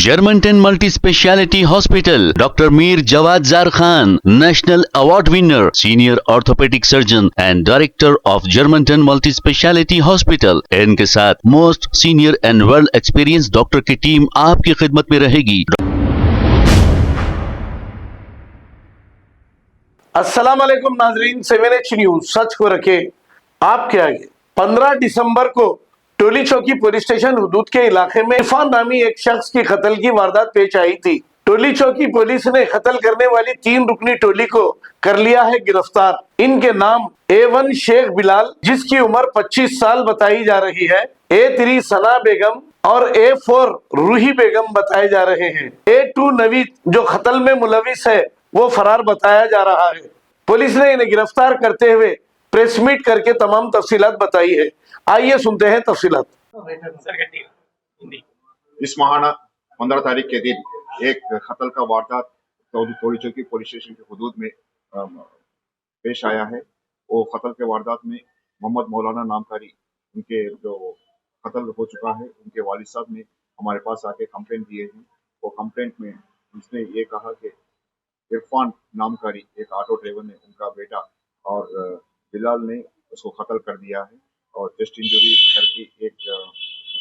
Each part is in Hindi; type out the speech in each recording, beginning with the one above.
Germanton multi speciality hospital, doctor Mir Jawad Zar Khan, national award winner, senior orthopaedic surgeon and director of Germanton multi speciality hospital. इनके साथ most senior and well experience doctor की टीम आपकी खिदमत में रहेगी। अस्सलाम वालेकुम नाजरीन, 7H न्यूज सच को रखे आपके आगे। 15 दिसंबर को टोली चौकी पुलिस स्टेशन हुदूद के इलाके में इरफान नामी एक शख्स की कत्ल की वारदात पेश आई थी। टोली चौकी पुलिस ने कत्ल करने वाली 3 रुकनी टोली को कर लिया है गिरफ्तार। इनके नाम A1 शेख बिलाल, जिसकी उम्र 25 साल बताई जा रही है, A3 सना बेगम और A4 रूही बेगम बताए जा रहे हैं। A2 नवीद जो कत्ल में मुलविस है वो फरार बताया जा रहा है। पुलिस ने इन्हें गिरफ्तार करते हुए प्रेस मीट करके तमाम तफसीलात बताई है। आइए सुनते हैं तफसीलात। इस माहाना 15 तारीख के दिन एक कत्ल का वारदात टोली चौकी पुलिस स्टेशन के हदूद में पेश आया है। वो कत्ल के वारदात में मोहम्मद मौलाना नामकारी, उनके जो कत्ल हो चुका है, उनके वालिद साहब ने हमारे पास आके कंप्लेंट दिए हैं। वो कंप्लेंट में उसने ये कहा कि इरफान नामकारी एक ऑटो ड्राइवर ने उनका बेटा और बिलाल ने उसको कत्ल कर दिया है और चेस्ट इंजरी करके एक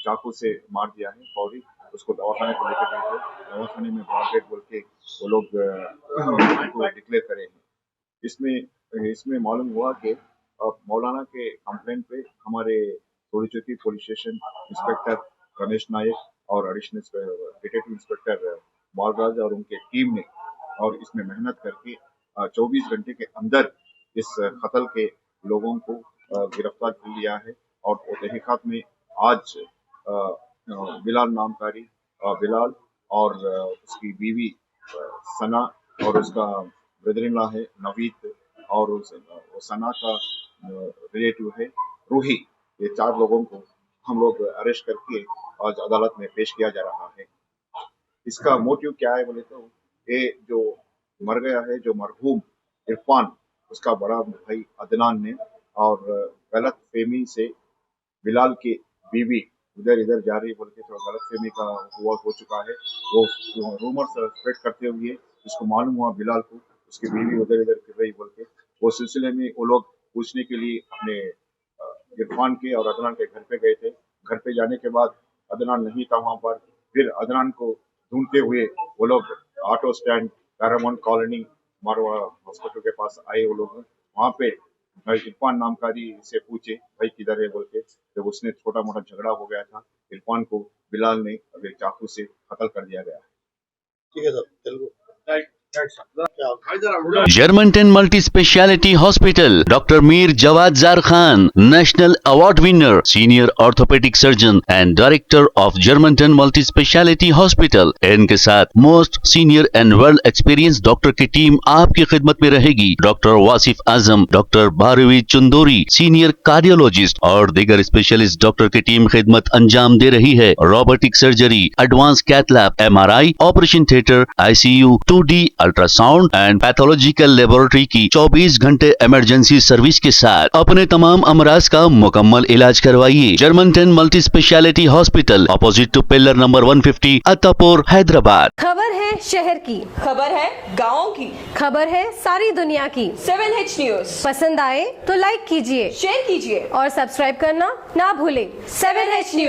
चाकू से मार दिया है। फौरी उसको दवाखाने को लेकर गए थे। दवाखाने में ब्लड डेड बोल के वो लोग डिक्लेयर करे हैं। इसमें मालूम हुआ कि मौलाना के कंप्लेंट पे हमारे टोली चौकी पुलिस स्टेशन इंस्पेक्टर रमेश नायक और एडिशनल डिटेक्टिव इंस्पेक्टर बालराज और उनके टीम ने और इसमें मेहनत करके 24 घंटे के अंदर इस कत्ल के लोगों को गिरफ्तार कर लिया है। और तहकीकात में आज बिलाल नामकारी, बिलाल और उसकी बीवी सना और उसका ब्रदर इन लॉ है नवीद और सना का रिलेटिव है रूही, ये 4 लोगों को हम लोग अरेस्ट करके आज अदालत में पेश किया जा रहा है। इसका मोटिव क्या है बोले तो ये जो मर गया है, जो मरहूम इरफान, उसका बड़ा भाई अदनान ने और गलत फहमी से बिलाल की बीवी इधर जा रही बोल के थोड़ा गलत फहमी का हो चुका है। वो रूमर स्प्रेड करते हुए इसको मालूम हुआ बिलाल को उसकी बीवी उधर फिर रही बोल के, वो सिलसिले में वो लोग पूछने के लिए अपने इरफान के और अदनान के घर पे गए थे। घर पे जाने के बाद अदनान नहीं था वहाँ पर। फिर अदनान को ढूंढते हुए वो लोग ऑटो स्टैंड पैरामाउंट कॉलोनी मारवा हॉस्पिटल के पास आए। वो लोग वहाँ पे इरफान नामकारी से पूछे भाई किधर है बोल के। जब उसने छोटा मोटा झगड़ा हो गया था, इरफान को बिलाल ने अभी चाकू से कत्ल कर दिया गया है। ठीक है sir, Telugu Germanton multi speciality hospital, doctor Mir Jawad Zar Khan, national award winner, senior orthopaedic surgeon and director of Germanton multi speciality hospital. इनके साथ most senior and well experience doctor की टीम आपकी खिदमत में रहेगी। Doctor Wasif Azam, doctor Bharvi Chandori, senior cardiologist और दीगर स्पेशलिस्ट डॉक्टर की टीम खिदमत अंजाम दे रही है। Robotic surgery, advance cath lab, MRI, operation theatre, ICU, 2D ultrasound and pathological laboratory की 24 घंटे इमरजेंसी सर्विस के साथ अपने तमाम अमराज का मुकम्मल इलाज करवाइए। Germanten multi speciality hospital, opposite to pillar number 150, Attapur, Hyderabad. खबर है शहर की, खबर है गाँव की, खबर है सारी दुनिया की। 7H न्यूज पसंद आए तो लाइक कीजिए, शेयर कीजिए और सब्सक्राइब करना ना भूलें। 7H news.